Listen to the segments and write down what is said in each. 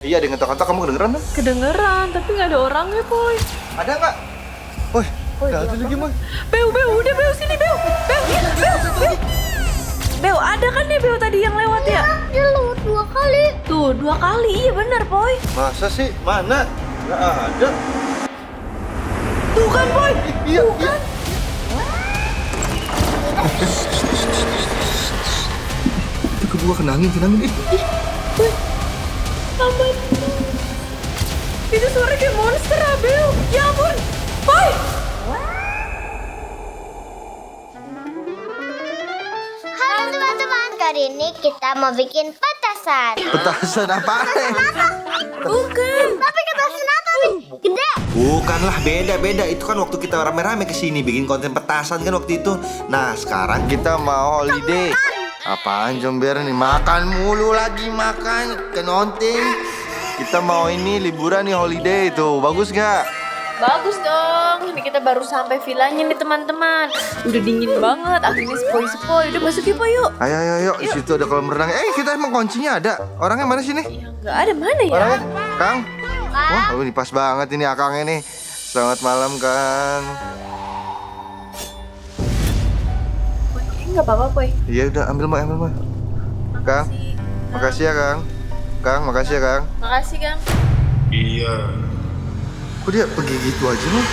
Iya, ada yang ngetok-ngetok, kamu kedengeran kan? Kedengeran, tapi nggak ada orangnya, Boy. Ada nggak? Woi, nggak ada lagi, Moy. Beo, udah Beo sini, Beo. Beo. Beo, ada kan nih Beo tadi yang lewat ya? Dia lewat 2 kali. Tuh, 2 kali, iya benar, Boy. Masa sih? Mana? Nggak ada. Tuh kan, Boy. Iya, Tuh iya. kan. Itu kedua kenangin. Boy, aman. Itu suara kayak monster, ah, Beo. Ya ampun, Boy. Halo teman-teman, kali ini kita mau bikin petasan. Petasan apaan? Bukan. Tapi petasan apa nih? Gede. Bukanlah, beda. Itu kan waktu kita rame-rame kesini bikin konten petasan kan waktu itu. Nah, sekarang kita mau holiday. Apaan Jomber nih? Makan mulu lagi, makan ke nonting. Kita mau ini liburan nih, holiday tuh. Bagus nggak? Bagus dong. Ini kita baru sampai villanya nih, teman-teman. Udah dingin banget. Anginnya sepoi-sepoi. Udah masuk yuk, yuk. Ayo. Di situ ada kolam renang. Kita emang kuncinya ada. Orangnya mana sini? Ya, nggak ada, mana ya? Orangnya, Kang. Wah, ini pas banget ini akangnya nih. Selamat malam, Kang. Boy, nggak apa-apa, Boy. Iya udah, ambil mah. Kang, makasih ya, Kang. Kang, makasih ya, Kang. Makasih, Kang. Iya. Kok dia pergi gitu aja nih?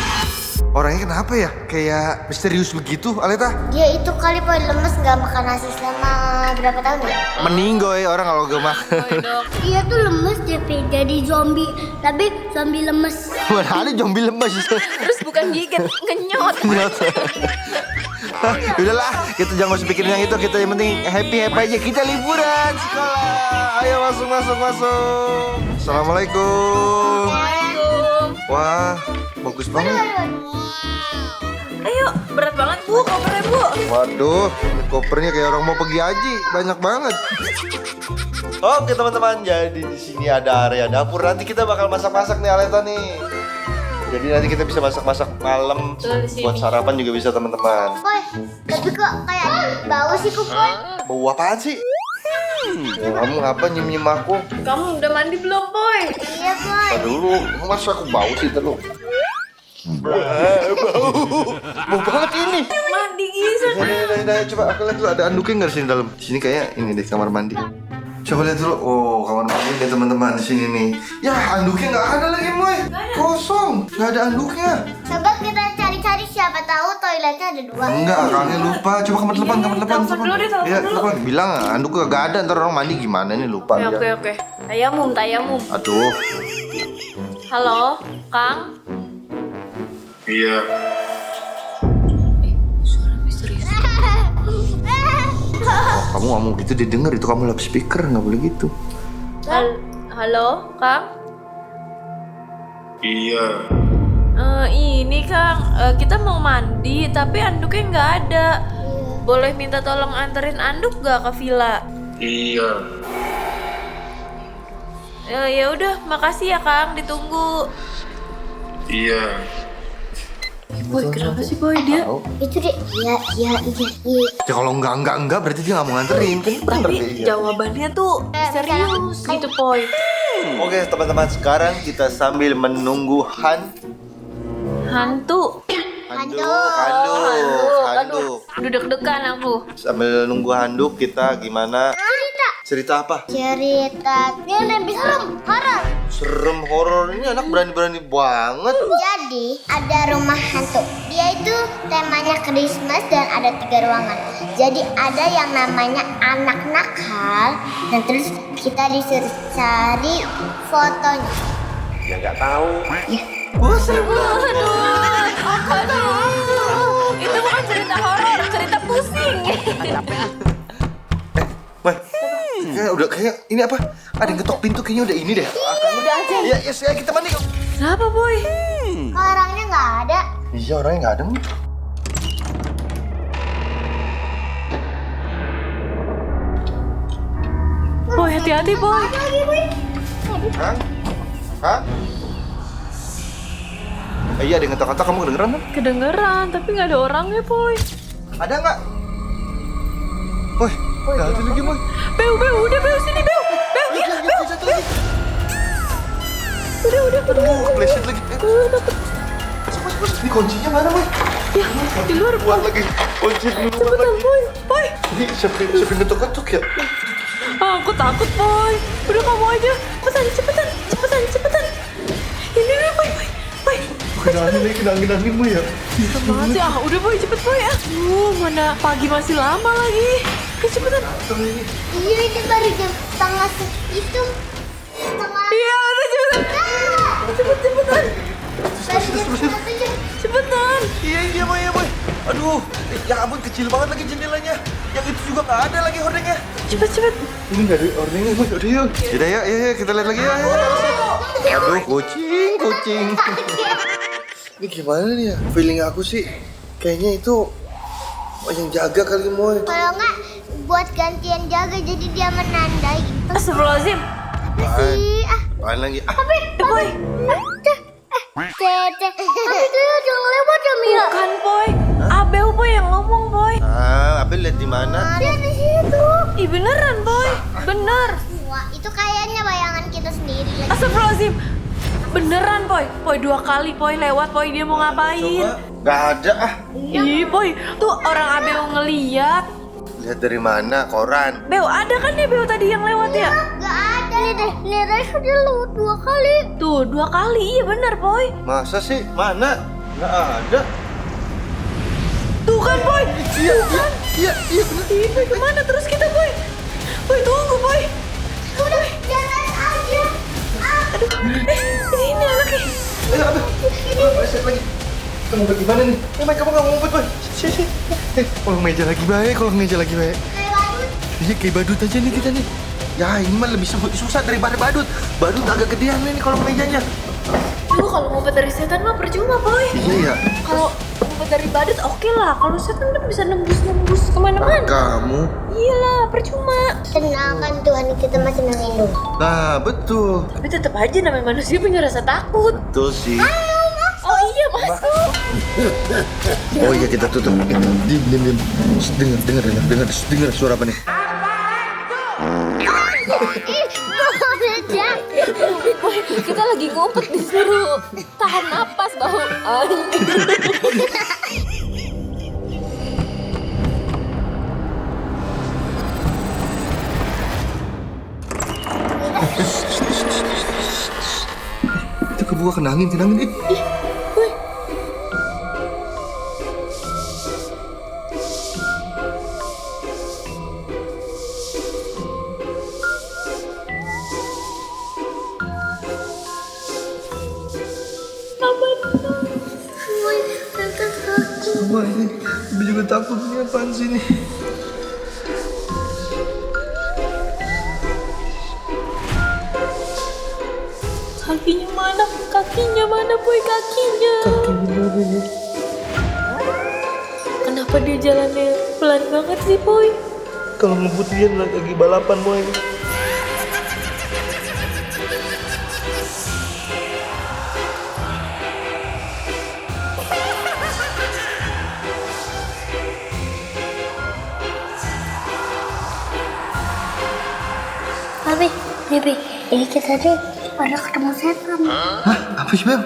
Orangnya kenapa ya? Kayak misterius begitu, Aleta? Dia itu kali Boy lemes nggak makan nasi selama berapa tahun ya? Meninggoy orang kalau gak makan. Boy, dok. Dia tuh lemes jadi zombie, tapi zombie lemes. Mana ada zombie lemes? Terus bukan gigit, ngenyot. Udahlah, kita jangan usah pikirin yang itu. Kita yang penting happy aja. Kita liburan sekolah. Ayo masuk. Assalamualaikum. Assalamualaikum. Wah, bagus banget. Ayo, berat banget, Bu, kopernya, Bu. Waduh, ini kopernya kayak orang mau pergi haji, banyak banget. Oke teman-teman, jadi di sini ada area dapur. Nanti kita bakal masak-masak nih, Aleta nih. Jadi nanti kita bisa masak-masak malam Betul, di sini. buat sarapan juga bisa teman-teman. Boy, tapi kok kayak bau sih kok Boy? Bau apaan sih? Kamu ngapa nyium aku? Kamu udah mandi belum, Boy? Iya Boy. Apa dulu? Masa aku bau sih terus? Bau banget ini. Mandi gitu. Udah, coba aku lihat dulu ada anduknya nggak di sini dalam? Di sini kayaknya ini deh kamar mandi. Coba lihat dulu. Oh, kamar mandi deh teman-teman di sini nih. Ya, anduknya nggak ada lagi, Moy. Kosong, nggak ada anduknya. Coba kita cari-cari, siapa tahu toiletnya ada 2. Enggak, akangnya lupa. Coba kamar depan. Telepon dulu deh, telepon Iya, dulu. telepon. Bilang anduk nggak ada. Ntar orang mandi gimana nih lupa. dia. Oke. Tayamum. Aduh, Halo, Kang. Iya. Suara misterius. kamu ngomong gitu dia denger itu kamu loudspeaker nggak boleh gitu. Halo, Kang. Iya. Ini Kang, kita mau mandi tapi anduknya nggak ada. Boleh minta tolong anterin anduk nggak ke villa? Iya. Ya udah, makasih ya Kang, ditunggu. Iya. Boy, kenapa sih Boy dia? Tahu. Itu dia. Iya. Ya kalau enggak berarti dia nggak mau nganterin kan bener Tapi deh. jawabannya tuh serius gitu, Boy. Oke teman-teman, sekarang kita sambil menunggu Hantu. handuk. Udah deg-degan aku. Sambil nunggu handuk kita gimana? Cerita apa? Cerita yang lebih serem, horor. Serem horor ini anak berani-berani banget. Jadi ada rumah hantu. Dia itu temanya Christmas dan ada 3 ruangan. Jadi ada yang namanya anak nakal dan terus kita disuruh cari fotonya. Ya nggak tahu. Aduh. Itu bukan cerita horor, cerita pusing. Kayak ini apa? Ada yang ketok pintu kayaknya udah ini deh. Udah aja. Iya, yes, ya kita mandi. Kenapa, Boy? Orangnya nggak ada. Iya orangnya nggak ada. Boy, hati-hati, Boy. Hah? Iya ada yang ngetok-ngetok, kamu kedengeran kan? Kedengeran, tapi nggak ada orangnya, Boy. Ada nggak? Woi, nggak ada lagi, Moy. Beo, udah Beo sini, Beo. Iya, satu lagi. udah. Kepleset lagi. Ini kuncinya mana, Boy? Ya, di luar. Buat lagi. Kunci di luar Cepetan, lagi. Boy. Ini siapa ngetuk-ngetuk ya? Aku takut, Boy. Udah kamu aja. Cepetan. Ini nih, Boy. Kena angin, Boy ya. Masih, udah Boy, cepet Boy ya. Mana pagi masih lama lagi. Ayo cepetan. Iya, ini baru jam setengah itu. Iya, udah cepetan. Cepetan. Cepetan. Iya, Boy. Aduh, ya ampun kecil banget lagi jendelanya. Yang itu juga nggak ada lagi hordengnya. Cepet. Ini nggak ada hordengnya, Boy. Udah yuk. Yaudah, yuk, kita lihat lagi ya. Aduh, kucing. Ini gimana nih ya? Feeling aku sih kayaknya itu yang jaga kali, Moy. Kalau nggak buat gantian jaga jadi dia menandai gitu. Astagfirullahaladzim. Apaan lagi? Boy. Cece. Tapi dia jangan lewat ya, Mia. Bukan Boy. Abel Boy yang ngomong Boy. Abel lihat di mana? Dia di situ. Ih beneran Boy. Bener. Wah, itu kayaknya bayangan kita sendiri lagi. Astagfirullahaladzim. Beneran Boy. Boy 2 kali Boy lewat Boy, dia mau ngapain? Nggak ada Ih Boy, tuh orang Abel ngeliat. Lihat dari mana? Koran. Beo ada kan ya Beo tadi yang lewat ya? Gak ada. Nih, Res udah lewat 2 kali. Tuh 2 kali, iya bener Boy. Masa sih? Mana? Nggak ada. Tuh kan Boy. Iya bener. Ih Boy kemana terus kita Boy? Boy tunggu Boy. Udah, jalan aja. Ini anaknya. Abel. Reset lagi. Kita ngumpet gimana nih? Kamu nggak ngumpet, Boy. Sini. Kolong meja lagi baik. Kayak badut. Iya, kayak badut aja nih kita nih. Ya, ini mah lebih susah daripada badut. Badut agak gedean nih kolong mejanya. Duh kalau ngumpet dari setan mah percuma Boy. Iya ya. Kalau ngumpet dari badut oke lah. Kalau setan kan bisa nembus kemana-mana. Kamu? Iyalah percuma. Tenang kan Tuhan, kita masih nangin. Nah, betul. Tapi tetap aja namanya manusia punya rasa takut. Betul sih. Oh iya masuk. Oh iya, kita tutup. Diam. Dengar suara apa nih? Boy, kita lagi ngumpet disuruh tahan napas bau. Itu kebuka kenangin. Wah, ini Bibi juga takut nih, apaan sih ini? Kakinya mana Boy, kakinya. Kenapa dia jalannya pelan banget sih Boy? Kalau ngebut dia lagi balapan, Boy. Bibi, ini kita tadi pada ketemu setan. Hah? Apa sih, Bel?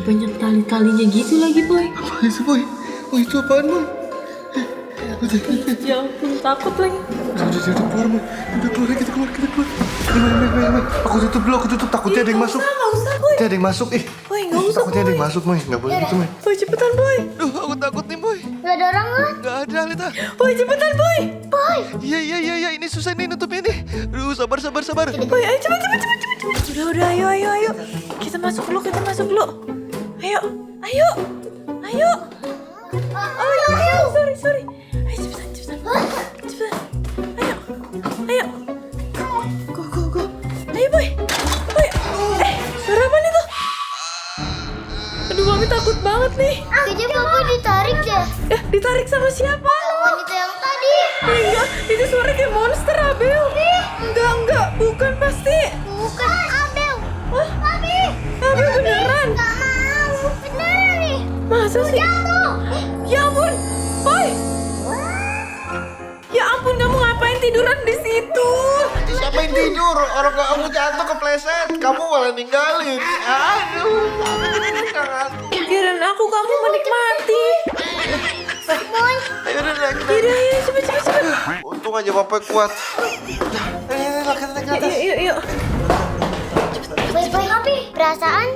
Banyak tali-talinya gitu lagi Boy. Apa itu, Boy? Oh, itu apaan, Boy? Ya ampun takut lagi. Udah keluar, Boy. Udah keluar, kita keluar. Main. Aku tutup. Takutnya ada yang masuk. Nggak usah Boy. Takutnya ada yang masuk, Boy nggak usah Takutnya ada yang masuk, Boy. Nggak boleh gitu, Boy. Boy cepetan Boy. Duh, aku takut nih, Boy. Gak ada orang kan? Nggak ada, Alita. Boy cepetan Boy. Iya. Ini susah nih nutupnya nih. Aduh, sabar. Boy ayo cepet. Udah ayo. Kita masuk dulu. Ayo. Oh iya, sorry. Ayo cepetan. Ayo. Go. Ayo Boy. Suara apa nih tuh? Aduh, Mami takut banget nih. Kayaknya Papa ditarik deh. Ditarik sama siapa? Wanita yang tadi. Iya, itu suara kayak monster, Abel. Enggak, bukan pasti. Bukan Abel. Wah, Mami. Abel beneran. Gak mau. Beneran nih. Masa sih? Jatuh. Ya ampun, Boy. Ya ampun, kamu ngapain tiduran di situ? Siapa ini? tidur. Orang kamu jatuh kepleset. Kamu malah ninggalin. Aduh. Kirain aku kamu menikmati. Ayo udah kita. Iya, cepet. Untung aja Papa kuat. Ayo kita naik ke atas. Yuk. Boy, tapi perasaan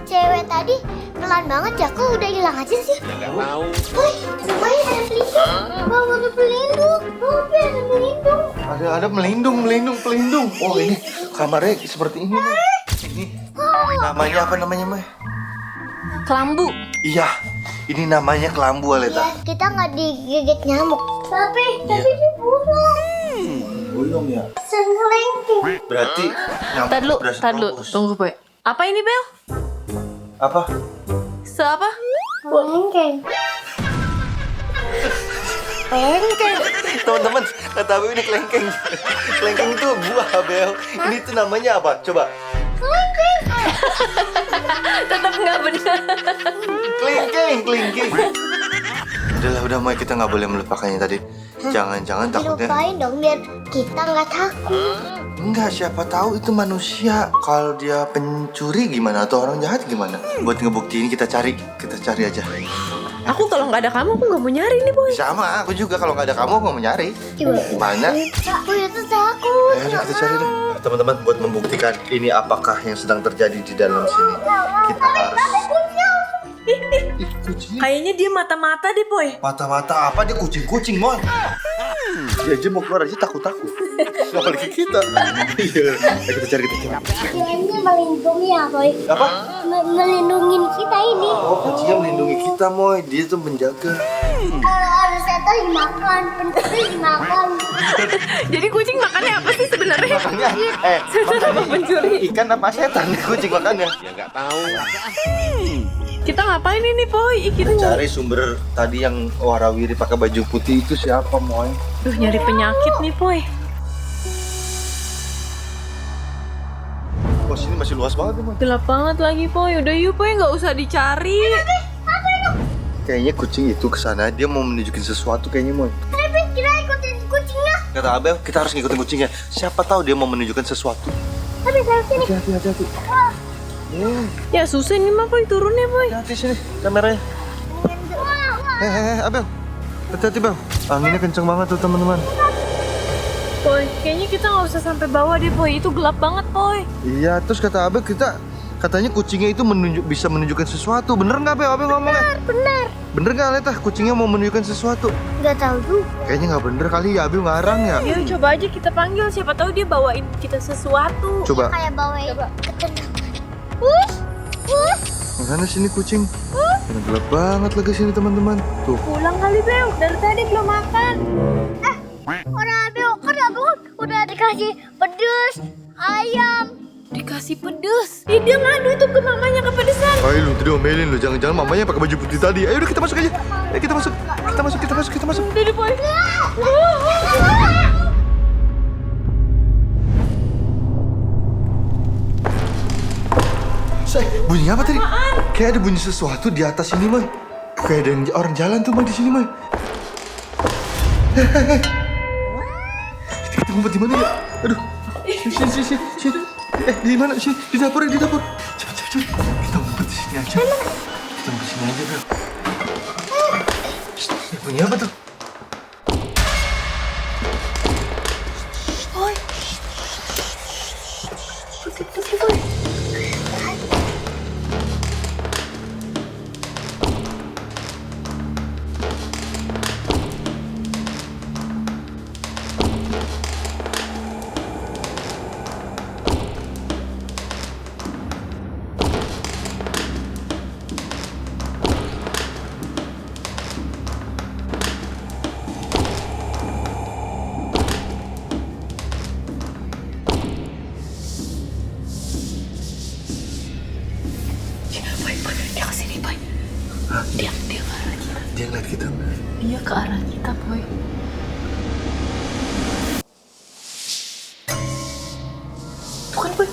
cewek tadi pelan banget ya, kok udah hilang aja sih? Boy, rumahnya ada pelindung. Mau ada pelindung. Boy, ada pelindung. Ada melindung. Oh ini kamarnya seperti ini Mai. Ini namanya apa namanya Mai? Kelambu. Iya, ini namanya kelambu Aleta. Ya, kita nggak digigit nyamuk. Tapi dia bulung. Bulung ya. Sengelengking. Berarti nyamuk Tar udah dulu. setembus. Tunggu, Boy. Apa ini, Bel? Apa? Apa? Kelengkeng. Teman-teman, kata Abel ini kelengkeng. Kelengkeng itu buah Abel. Ini tuh namanya apa? Coba. Tetap nggak benar. Kelengkeng. Udah Mai, kita nggak boleh melupakannya tadi. Jangan takutnya. Dilupain dong biar kita nggak takut. Enggak, siapa tahu itu manusia. Kalau dia pencuri gimana atau orang jahat gimana? Buat ngebuktiin kita cari aja. Aku kalau nggak ada kamu, aku nggak mau nyari nih, Boy. Sama, aku juga kalau nggak ada kamu aku mau nyari. Gimana? Boy itu takut. Ayo kita cari deh. Teman-teman, buat membuktikan ini apakah yang sedang terjadi di dalam sini, kita harus. Ih, kucing. Kayaknya dia mata-mata deh, Boy. Mata-mata apa dia kucing, Moy? Dia aja mau keluar aja takut. Apalagi kita. Iya. Ayo kita cari. Dia ini melindungi ya, Boy. Apa? Melindungi kita ini. Oh, kucingnya melindungi kita, Moy. Dia tuh menjaga. Kalau ada setan dimakan, pencuri dimakan. Jadi kucing makannya apa sih sebenarnya? Makanya, Setan apa pencuri? ikan apa setan kucing makannya? Kita ngapain ini, Boy? Kita Cari sumber tadi yang warawiri pakai baju putih itu siapa, Moy? Duh, nyari penyakit nih, Boy. Oh, sini masih luas banget, Moy. Gelap banget lagi, Boy. Udah yuk, Boy, nggak usah dicari. Kayaknya kucing itu kesana, dia mau menunjukin sesuatu kayaknya, Moy. Tapi kita ikutin kucingnya. Kata Abel, kita harus ngikutin kucingnya. Siapa tahu dia mau menunjukkan sesuatu. Tapi saya sini. Hati-hati. Ya susah nih mah, Boy, turun ya, Boy. Hati sini kameranya. Abel. Hati-hati, Bel. Anginnya kenceng banget tuh, teman-teman. Boy, kayaknya kita nggak usah sampai bawah deh, Boy. Itu gelap banget, Boy. Iya, terus kata Abel katanya kucingnya itu bisa menunjukkan sesuatu. Bener nggak, Abel? Abel ngomongnya. Bener nggak, Aleta? Kucingnya mau menunjukkan sesuatu. Nggak tahu juga. Kayaknya nggak bener kali ya, Abel ngarang ya. Ya coba aja kita panggil, siapa tahu dia bawain kita sesuatu. Coba. Kayak bawain ketenangan. Mana sini kucing? Mana gelap banget lagi sini, teman-teman. Tuh. Pulang kali, Bel. Dari tadi belum makan. Udah dikasih pedes, ayam. Dikasih pedes. Ih, dia ngadu itu ke mamanya kepedesan. Ayo lu, tidak omelin lu. Jangan-jangan mamanya pakai baju putih tadi. Ayo udah kita masuk aja. Ayo kita masuk. Kita masuk. Udah deh, Boy. Bunyi apa tadi? Kayak ada bunyi sesuatu di atas sini, Moy. Kayak ada orang jalan tuh, Moy, di sini, Moy. Kita ngumpet di mana ya? Aduh. Sini. Di mana? Sini, di dapur. Cepet. Kita ngumpet di sini aja. Bro. Bunyi apa tuh? Dia kesini, Boy. Dia ke arah kita. Dia ngeliat kita. Dia ke arah kita, Boy. Tuh kan, Boy.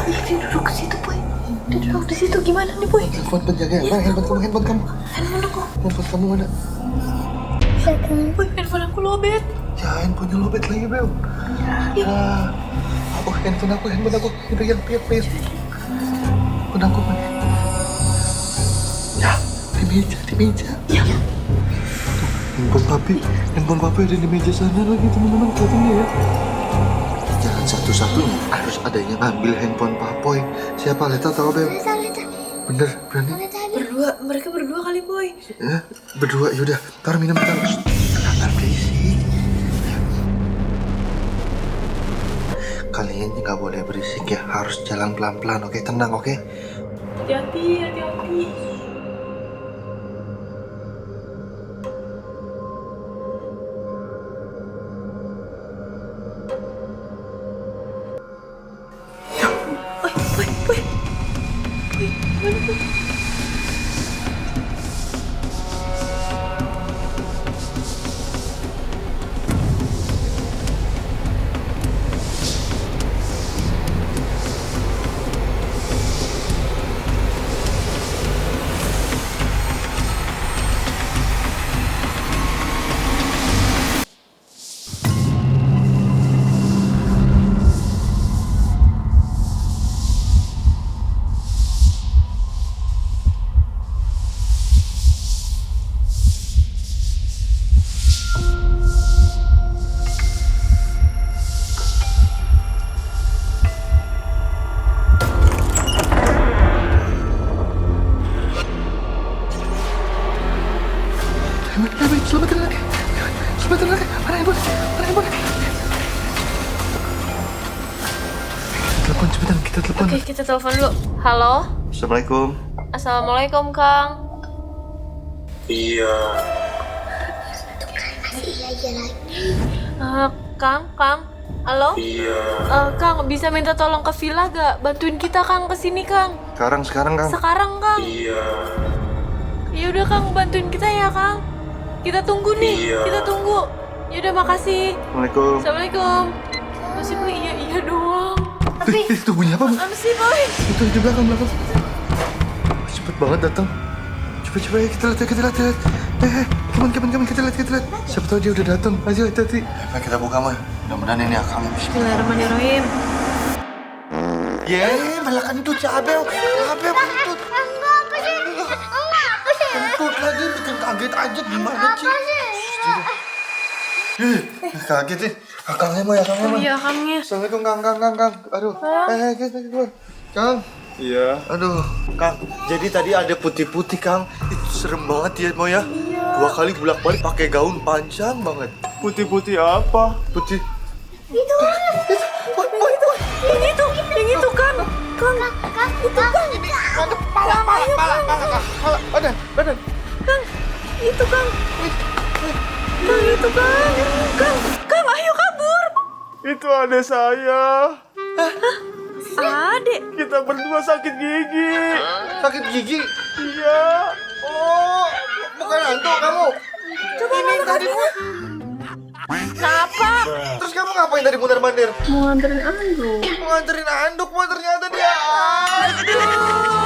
Dia duduk ke situ, Boy. Dia Kang di situ gimana nih boy? Handphone penjaga. Mana handphone kamu? Handphone aku. Handphone kamu mana? Boy, handphone aku lobet. Ya, handphonenya lobet lagi, Bel. Ya. Oh, handphone aku. Udah yang piat. Handphone aku mana? Ya, di meja. Ya. Handphone papi ada di meja sana lagi, teman-teman. Kelihatan ya. Jangan satu-satunya harus ada yang ngambil handphone papoy. Siapa? Leta atau Bel? Bener, berani? Mereka berdua kali boy. Berdua, yaudah. Taruh minum. Jangan berisik. Kalian nggak boleh berisik ya. Harus jalan pelan-pelan, oke? Tenang, oke? Hati-hati. Boy. Gimana boy? Selamatin lagi. Mana handphone? Kita telepon. Oke, kita telepon dulu. Halo. Assalamualaikum. Assalamualaikum, Kang. Iya. Kang. Halo? Iya. Kang, bisa minta tolong ke villa gak? Bantuin kita, Kang, kesini, Kang. Sekarang, Kang. Sekarang, Kang. Iya. Ya udah, Kang, bantuin kita ya, Kang. Kita tunggu nih. Iya. Kita tunggu. Ya udah, makasih. Assalamualaikum. Assalamualaikum. Masih boy, iya doang. Tapi Itu bunyi apa, Bu? Apa sih, boy? Itu di belakang. Cepet banget datang. Coba ya, kita lihat. Kapan, kita lihat. Siapa tahu dia udah datang. Ayo, hati-hati. Ayo kita buka, mah. Mudah-mudahan ini akam. Bismillahirrahmanirrahim. Malah kentut si Abel kentut. Kentut lagi, bikin kaget aja. Gimana sih? Kaget sih. Akangnya mah. Iya, Kangnya. Assalamualaikum, Kang. Aduh. Kita keluar. Kang. Iya. Aduh, Kang. Jadi tadi ada putih-putih, Kang. Itu serem banget ya, Mo ya. 2 kali bolak-balik pakai gaun panjang banget. Putih-putih apa? Putih. Yang itu, Kang. Badan. Kang, itu, Kang. Kang, itu, Kang. Kang, ayo kabur. Itu adek saya. Adek. Kita berdua sakit gigi. Sakit gigi. Iya. Oh, bukan hantu kamu. Coba ini tadi. Kenapa? Terus kamu ngapain tadi mondar-mandir? Mau nganterin anduk. Mau nganterin anduk, ternyata dia. Aduh.